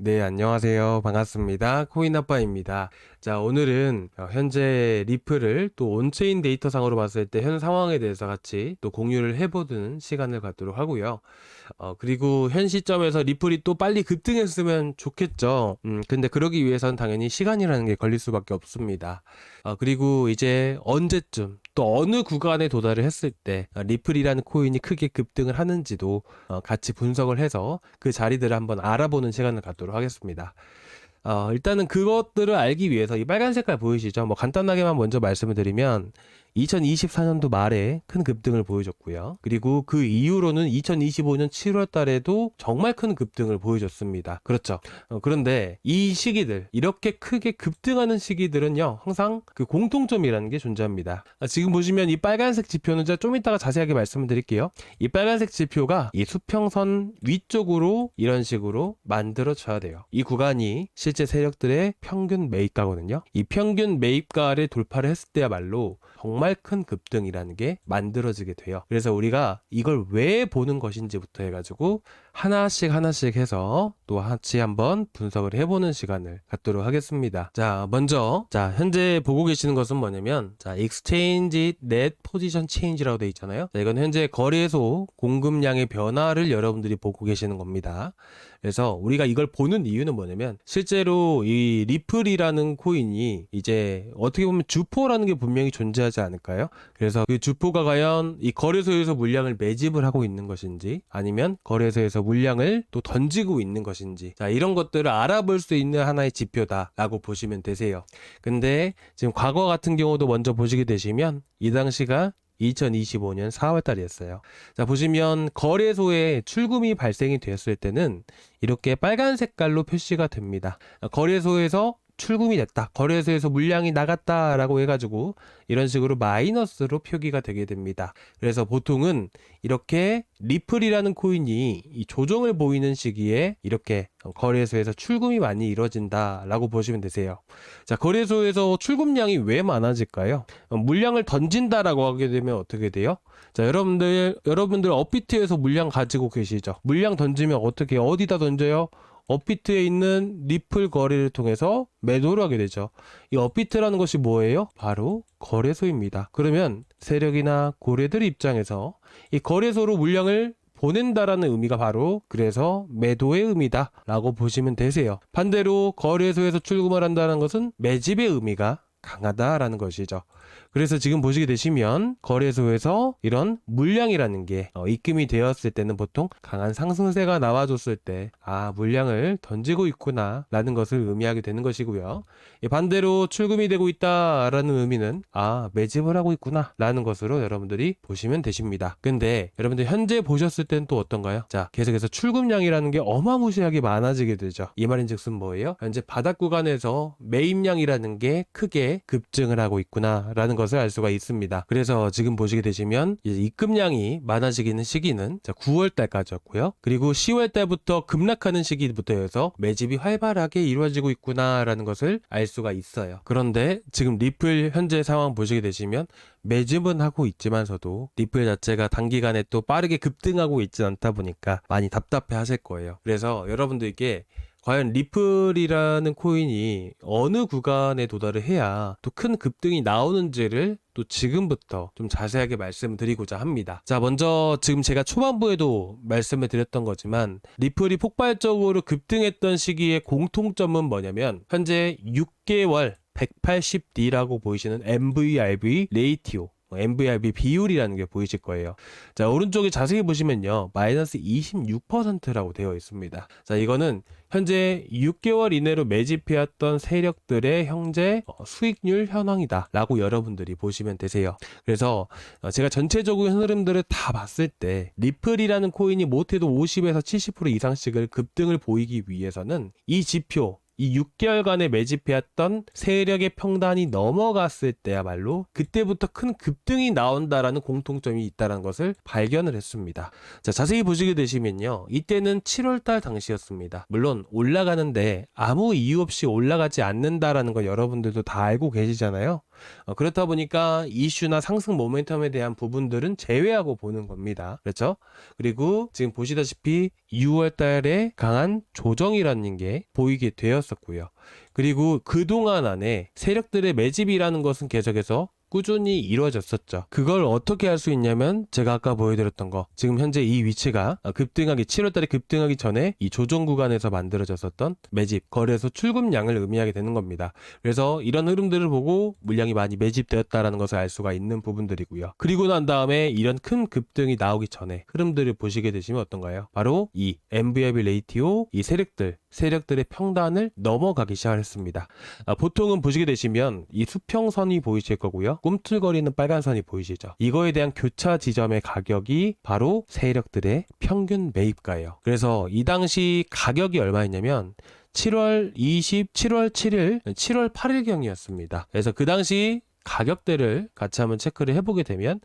네, 안녕하세요. 반갑습니다. 코인아빠입니다. 자, 오늘은 현재 리플을 또 온체인 데이터상으로 봤을 때 현 상황에 대해서 같이 또 공유를 해보는 시간을 갖도록 하고요. 그리고 현 시점에서 리플이 또 빨리 급등했으면 좋겠죠. 근데 그러기 위해선 당연히 시간이라는 게 걸릴 수밖에 없습니다. 그리고 이제 언제쯤 또 어느 구간에 도달을 했을 때 리플이라는 코인이 크게 급등을 하는지도 같이 분석을 해서 그 자리들을 한번 알아보는 시간을 갖도록 하겠습니다. 일단은 그것들을 알기 위해서 이 빨간 색깔 보이시죠? 뭐 간단하게만 먼저 말씀을 드리면 2024년도 말에 큰 급등을 보여줬고요. 그리고 그 이후로는 2025년 7월 달에도 정말 큰 급등을 보여줬습니다. 그렇죠. 그런데 이 시기들, 이렇게 크게 급등하는 시기들은요, 항상 그 공통점이라는 게 존재합니다. 지금 보시면 이 빨간색 지표는 제가 좀 이따가 자세하게 말씀을 드릴게요. 이 빨간색 지표가 이 수평선 위쪽으로 이런 식으로 만들어져야 돼요. 이 구간이 실제 세력들의 평균 매입가거든요. 이 평균 매입가를 돌파를 했을 때야말로 정말 큰 급등이라는 게 만들어지게 돼요. 그래서 우리가 이걸 왜 보는 것인지부터 해가지고 하나씩 해서 또 같이 한번 분석을 해보는 시간을 갖도록 하겠습니다. 자, 먼저 현재 보고 계시는 것은 뭐냐면 Exchange Net Position Change라고 되어 있잖아요. 이건 현재 거래소 공급량의 변화를 여러분들이 보고 계시는 겁니다. 그래서 우리가 이걸 보는 이유는 뭐냐면 실제로 이 리플이라는 코인이 이제 어떻게 보면 주포라는 게 분명히 존재하지 않을까요? 그래서 그 주포가 과연 이 거래소에서 물량을 매집을 하고 있는 것인지 아니면 거래소에서 물량을 또 던지고 있는 것인지 이런 것들을 알아볼 수 있는 하나의 지표다라고 보시면 되세요. 근데 지금 과거 같은 경우도 먼저 보시게 되시면 이 당시가 2025년 4월 달이었어요. 자, 보시면 거래소에 출금이 발생이 되었을 때는 이렇게 빨간 색깔로 표시가 됩니다. 거래소에서 출금이 됐다. 거래소에서 물량이 나갔다라고 해가지고 이런 식으로 마이너스로 표기가 되게 됩니다. 그래서 보통은 이렇게 리플이라는 코인이 이 조정을 보이는 시기에 이렇게 거래소에서 출금이 많이 이루어진다라고 보시면 되세요. 자, 거래소에서 출금량이 왜 많아질까요? 물량을 던진다라고 하게 되면 어떻게 돼요? 자, 여러분들 업비트에서 물량 가지고 계시죠? 물량 던지면 어떻게 어디다 던져요? 업비트에 있는 리플 거래를 통해서 매도를 하게 되죠. 이 업비트라는 것이 뭐예요? 바로 거래소입니다. 그러면 세력이나 고래들 입장에서 이 거래소로 물량을 보낸다라는 의미가 바로 그래서 매도의 의미다 라고 보시면 되세요. 반대로 거래소에서 출금을 한다는 것은 매집의 의미가 강하다라는 것이죠. 그래서 지금 보시게 되시면 거래소에서 이런 물량이라는 게 입금이 되었을 때는 보통 강한 상승세가 나와줬을 때 물량을 던지고 있구나 라는 것을 의미하게 되는 것이고요. 반대로 출금이 되고 있다라는 의미는 매집을 하고 있구나 라는 것으로 여러분들이 보시면 되십니다. 근데 여러분들 현재 보셨을 때는 또 어떤가요? 자, 계속해서 출금량이라는 게 어마무시하게 많아지게 되죠. 이 말인즉슨 뭐예요? 현재 바닥 구간에서 매입량이라는 게 크게 급증을 하고 있구나 라는 것을 알 수가 있습니다. 그래서 지금 보시게 되시면 이제 입금량이 많아지는 시기는 9월 달까지였고요. 그리고 10월 달부터 급락하는 시기부터 해서 매집이 활발하게 이루어지고 있구나라는 것을 알 수가 있어요. 그런데 지금 리플 현재 상황 보시게 되시면 매집은 하고 있지만서도 리플 자체가 단기간에 또 빠르게 급등하고 있지 않다 보니까 많이 답답해 하실 거예요. 그래서 여러분들께 과연 리플이라는 코인이 어느 구간에 도달을 해야 또 큰 급등이 나오는지를 또 지금부터 좀 자세하게 말씀을 드리고자 합니다. 자, 먼저 지금 제가 초반부에도 말씀을 드렸던 거지만 리플이 폭발적으로 급등했던 시기의 공통점은 뭐냐면 현재 6개월 180D라고 보이시는 MVRV 레이티오 MVRV 비율이라는 게 보이실 거예요. 자, 오른쪽에 자세히 보시면요. 마이너스 26%라고 되어 있습니다. 자, 이거는 현재 6개월 이내로 매집해왔던 세력들의 현재 수익률 현황이다 라고 여러분들이 보시면 되세요. 그래서 제가 전체적인 흐름들을 다 봤을 때 리플이라는 코인이 못해도 50에서 70% 이상씩을 급등을 보이기 위해서는 이 지표 이 6개월간의 매집해왔던 세력의 평단이 넘어갔을 때야말로 그때부터 큰 급등이 나온다라는 공통점이 있다는 것을 발견을 했습니다. 자, 자세히 보시게 되시면요. 이때는 7월달 당시였습니다. 물론 올라가는데 아무 이유 없이 올라가지 않는다라는 걸 여러분들도 다 알고 계시잖아요. 그렇다 보니까 이슈나 상승 모멘텀에 대한 부분들은 제외하고 보는 겁니다. 그렇죠? 그리고 지금 보시다시피 6월 달에 강한 조정이라는 게 보이게 되었었고요. 그리고 그동안 안에 세력들의 매집이라는 것은 계속해서 꾸준히 이루어졌었죠. 그걸 어떻게 할 수 있냐면 제가 아까 보여드렸던 거, 지금 현재 이 위치가 급등하기 7월달에 급등하기 전에 이 조정 구간에서 만들어졌었던 매집, 거래소 출금량을 의미하게 되는 겁니다. 그래서 이런 흐름들을 보고 물량이 많이 매집되었다라는 것을 알 수가 있는 부분들이고요. 그리고 난 다음에 이런 큰 급등이 나오기 전에 흐름들을 보시게 되시면 어떤가요? 바로 이 MVIB 레이티오, 이 세력들의 평단을 넘어가기 시작했습니다. 보통은 보시게 되시면 이 수평선이 보이실 거고요. 꿈틀거리는 빨간 선이 보이시죠? 이거에 대한 교차 지점의 가격이 바로 세력들의 평균 매입가예요. 그래서 이 당시 가격이 얼마였냐면 7월 7일, 7월 8일경이었습니다. 그래서 그 당시 가격대를 같이 한번 체크를 해보게 되면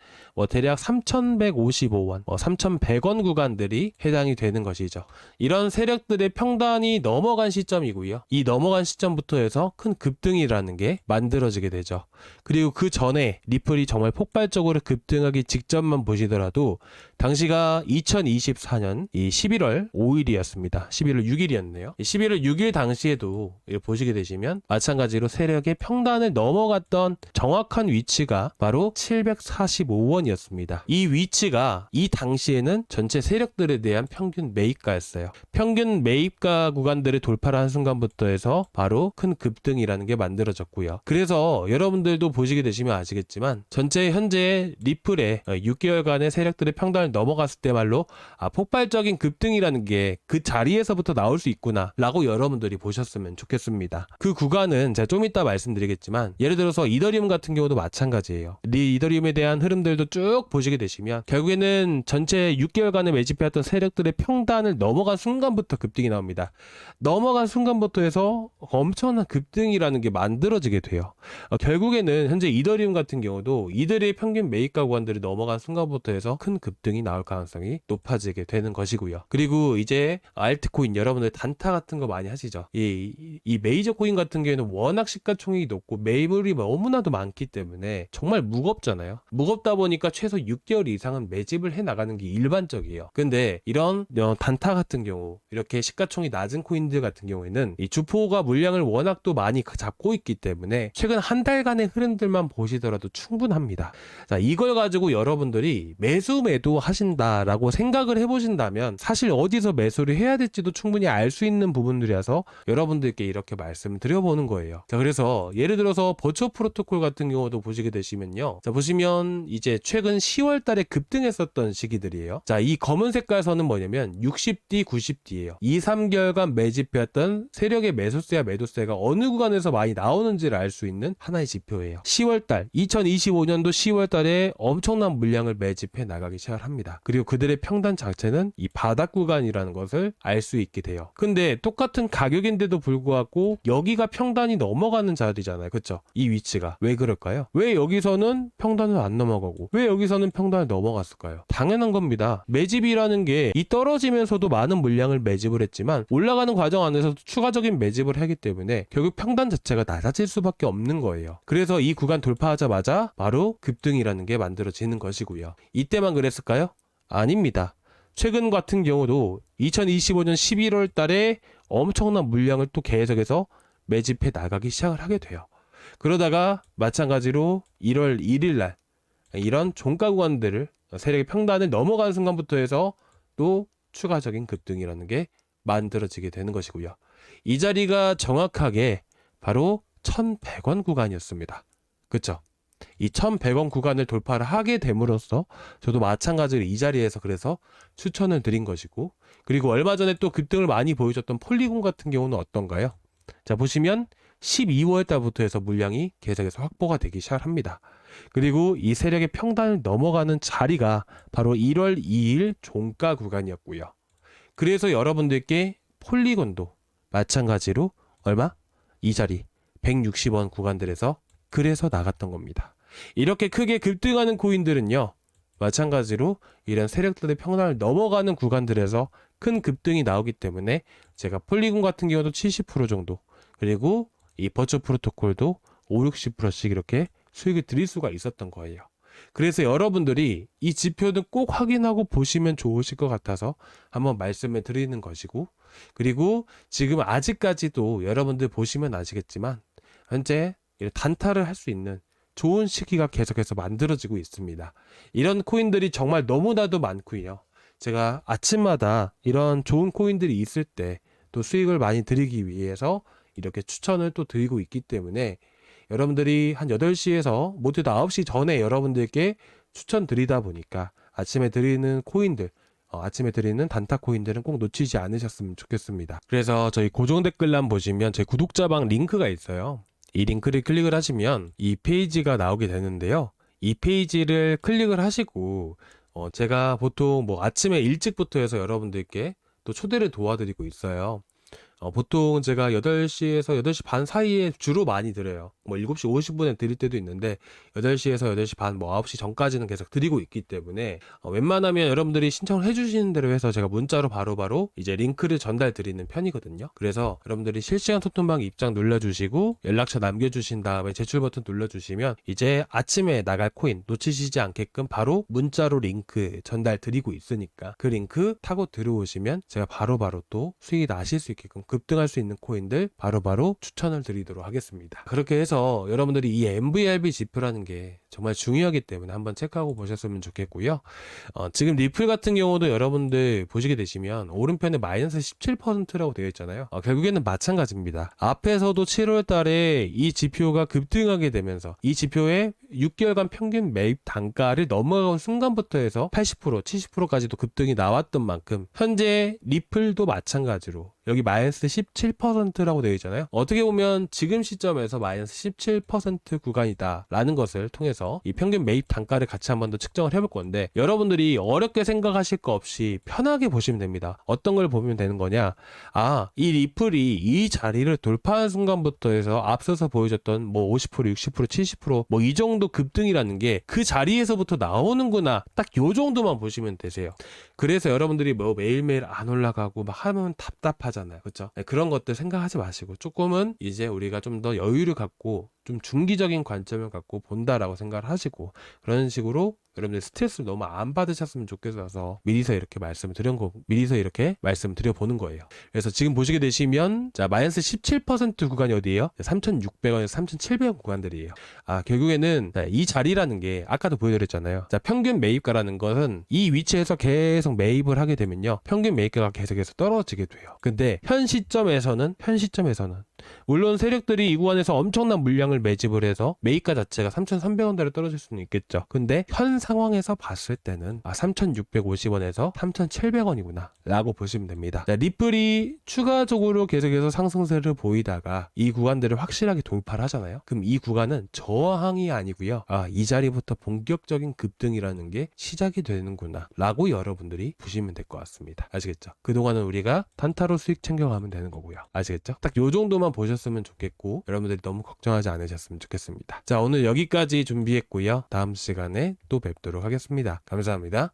대략 3,155원, 3,100원 구간들이 해당이 되는 것이죠. 이런 세력들의 평단이 넘어간 시점이고요. 이 넘어간 시점부터 해서 큰 급등이라는 게 만들어지게 되죠. 그리고 그 전에 리플이 정말 폭발적으로 급등하기 직전만 보시더라도 당시가 2024년 이 11월 5일이었습니다. 11월 6일이었네요. 11월 6일 당시에도 보시게 되시면 마찬가지로 세력의 평단을 넘어갔던 정확한 위치가 바로 745원이었습니다. 이 위치가 이 당시에는 전체 세력들에 대한 평균 매입가였어요. 평균 매입가 구간들을 돌파를 한 순간부터 해서 바로 큰 급등이라는 게 만들어졌고요. 그래서 여러분들도 보시게 되시면 아시겠지만 전체 현재 리플의 6개월간의 세력들의 평단을 넘어갔을 때 말로 폭발적인 급등이라는 게 그 자리에서부터 나올 수 있구나 라고 여러분들이 보셨으면 좋겠습니다. 그 구간은 제가 좀 이따 말씀드리겠지만 예를 들어서 이더리움 같은 경우도 마찬가지예요. 이더리움에 대한 흐름들도 쭉 보시게 되시면 결국에는 전체 6개월간의 매집해왔던 세력들의 평단을 넘어간 순간부터 급등이 나옵니다. 넘어간 순간부터 해서 엄청난 급등이라는 게 만들어지게 돼요. 결국에는 현재 이더리움 같은 경우도 이들의 평균 매입가 구간들이 넘어간 순간부터 해서 큰 급등이 나올 가능성이 높아지게 되는 것이고요. 그리고 이제 알트코인, 여러분들 단타 같은 거 많이 하시죠. 이 메이저 코인 같은 경우에는 워낙 시가총액이 높고 매물이 너무나도 많기 때문에 정말 무겁잖아요. 무겁다 보니까 최소 6개월 이상은 매집을 해 나가는 게 일반적이에요. 근데 이런 단타 같은 경우, 이렇게 시가총액이 낮은 코인들 같은 경우에는 이 주포가 물량을 워낙 또 많이 잡고 있기 때문에 최근 한 달간의 흐름들만 보시더라도 충분합니다. 자, 이걸 가지고 여러분들이 매도 하신다라고 생각을 해보신다면 사실 어디서 매수를 해야 될지도 충분히 알 수 있는 부분들이라서 여러분들께 이렇게 말씀을 드려보는 거예요. 자, 그래서 예를 들어서 버추어 프로토콜 같은 경우도 보시게 되시면요. 자, 보시면 이제 최근 10월 달에 급등했었던 시기들이에요. 자, 이 검은 색깔 선은 뭐냐면 60D, 90D예요. 2, 3개월간 매집해왔던 세력의 매수세와 매도세가 어느 구간에서 많이 나오는지를 알 수 있는 하나의 지표예요. 10월 달, 2025년도 10월 달에 엄청난 물량을 매집해 나가기 시작을 합니다. 그리고 그들의 평단 자체는 이 바닥 구간이라는 것을 알 수 있게 돼요. 근데 똑같은 가격인데도 불구하고 여기가 평단이 넘어가는 자리잖아요. 그쵸? 이 위치가. 왜 그럴까요? 왜 여기서는 평단을 안 넘어가고 왜 여기서는 평단을 넘어갔을까요? 당연한 겁니다. 매집이라는 게 이 떨어지면서도 많은 물량을 매집을 했지만 올라가는 과정 안에서도 추가적인 매집을 하기 때문에 결국 평단 자체가 낮아질 수밖에 없는 거예요. 그래서 이 구간 돌파하자마자 바로 급등이라는 게 만들어지는 것이고요. 이때만 그랬을까요? 아닙니다. 최근 같은 경우도 2025년 11월 달에 엄청난 물량을 또 계속해서 매집해 나가기 시작을 하게 돼요. 그러다가 마찬가지로 1월 1일 날 이런 종가 구간들을 세력의 평단을 넘어가는 순간부터 해서 또 추가적인 급등이라는 게 만들어지게 되는 것이고요. 이 자리가 정확하게 바로 1,100원 구간이었습니다. 그쵸? 이 1,100원 구간을 돌파를 하게 됨으로써 저도 마찬가지로 이 자리에서 그래서 추천을 드린 것이고, 그리고 얼마 전에 또 급등을 많이 보여줬던 폴리곤 같은 경우는 어떤가요? 자, 보시면 12월 달부터 해서 물량이 계속해서 확보가 되기 시작합니다. 그리고 이 세력의 평단을 넘어가는 자리가 바로 1월 2일 종가 구간이었고요. 그래서 여러분들께 폴리곤도 마찬가지로 얼마? 이 자리 160원 구간들에서 그래서 나갔던 겁니다. 이렇게 크게 급등하는 코인들은요, 마찬가지로 이런 세력들의 평단을 넘어가는 구간들에서 큰 급등이 나오기 때문에 제가 폴리곤 같은 경우도 70% 정도, 그리고 이 버추어 프로토콜도 5, 60%씩 이렇게 수익을 드릴 수가 있었던 거예요. 그래서 여러분들이 이 지표는 꼭 확인하고 보시면 좋으실 것 같아서 한번 말씀을 드리는 것이고, 그리고 지금 아직까지도 여러분들 보시면 아시겠지만 현재 단타를 할 수 있는 좋은 시기가 계속해서 만들어지고 있습니다. 이런 코인들이 정말 너무나도 많고요. 제가 아침마다 이런 좋은 코인들이 있을 때 또 수익을 많이 드리기 위해서 이렇게 추천을 또 드리고 있기 때문에 여러분들이 한 8시에서 모두 9시 전에 여러분들께 추천드리다 보니까 아침에 드리는 코인들, 아침에 드리는 단타 코인들은 꼭 놓치지 않으셨으면 좋겠습니다. 그래서 저희 고정 댓글란 보시면 제 구독자방 링크가 있어요. 이 링크를 클릭을 하시면 이 페이지가 나오게 되는데요. 이 페이지를 클릭을 하시고 제가 보통 뭐 아침에 일찍부터 해서 여러분들께 또 초대를 도와드리고 있어요. 보통 제가 8시에서 8시 반 사이에 주로 많이 드려요. 뭐 7시 50분에 드릴 때도 있는데 8시에서 8시 반, 뭐 9시 전까지는 계속 드리고 있기 때문에 웬만하면 여러분들이 신청을 해주시는 대로 해서 제가 문자로 바로바로 이제 링크를 전달 드리는 편이거든요. 그래서 여러분들이 실시간 소통방 입장 눌러주시고 연락처 남겨주신 다음에 제출 버튼 눌러주시면 이제 아침에 나갈 코인 놓치시지 않게끔 바로 문자로 링크 전달 드리고 있으니까 그 링크 타고 들어오시면 제가 바로바로 또 수익이 나실 수 있게끔 급등할 수 있는 코인들 바로바로 추천을 드리도록 하겠습니다. 그렇게 해서 여러분들이 이 MVRV 지표라는 게 정말 중요하기 때문에 한번 체크하고 보셨으면 좋겠고요. 지금 리플 같은 경우도 여러분들 보시게 되시면 오른편에 마이너스 17%라고 되어 있잖아요. 결국에는 마찬가지입니다. 앞에서도 7월 달에 이 지표가 급등하게 되면서 이 지표의 6개월간 평균 매입 단가를 넘어가는 순간부터 해서 80%, 70%까지도 급등이 나왔던 만큼 현재 리플도 마찬가지로 여기 마이너스 17%라고 되어 있잖아요. 어떻게 보면 지금 시점에서 마이너스 17% 구간이다 라는 것을 통해서 이 평균 매입 단가를 같이 한번 더 측정을 해볼 건데, 여러분들이 어렵게 생각하실 거 없이 편하게 보시면 됩니다. 어떤 걸 보면 되는 거냐, 이 리플이 이 자리를 돌파한 순간부터 해서 앞서서 보여줬던 뭐 50%, 60%, 70% 이 정도 급등이라는 게 그 자리에서부터 나오는구나, 딱 요 정도만 보시면 되세요. 그래서 여러분들이 뭐 매일매일 안 올라가고 막 하면 답답하잖아요. 그렇죠? 그런 것들 생각하지 마시고 조금은 이제 우리가 좀 더 여유를 갖고 좀 중기적인 관점을 갖고 본다라고 생각을 하시고, 그런 식으로 여러분들 스트레스를 너무 안 받으셨으면 좋겠어서 미리서 이렇게 말씀을 드려보는 거예요. 그래서 지금 보시게 되시면 자, 마이너스 17% 구간이 어디예요? 3,600원에서 3,700원 구간들이에요. 결국에는 이 자리라는 게 아까도 보여드렸잖아요. 자, 평균 매입가라는 것은 이 위치에서 계속 매입을 하게 되면요, 평균 매입가가 계속해서 떨어지게 돼요. 근데 현 시점에서는 물론 세력들이 이 구간에서 엄청난 물량을 매집을 해서 매입가 자체가 3,300원대로 떨어질 수는 있겠죠. 근데 현 상황에서 봤을 때는 3,650원에서 3,700원이구나 라고 보시면 됩니다. 자, 리플이 추가적으로 계속해서 상승세를 보이다가 이 구간들을 확실하게 돌파를 하잖아요. 그럼 이 구간은 저항이 아니고요, 이 자리부터 본격적인 급등이라는 게 시작이 되는구나 라고 여러분들이 보시면 될 것 같습니다. 아시겠죠? 그동안은 우리가 단타로 수익 챙겨가면 되는 거고요. 아시겠죠? 딱 요 정도만 보셨으면 좋겠고, 여러분들이 너무 걱정하지 않으셨으면 좋겠습니다. 자, 오늘 여기까지 준비했고요. 다음 시간에 또 뵙도록 하겠습니다. 감사합니다.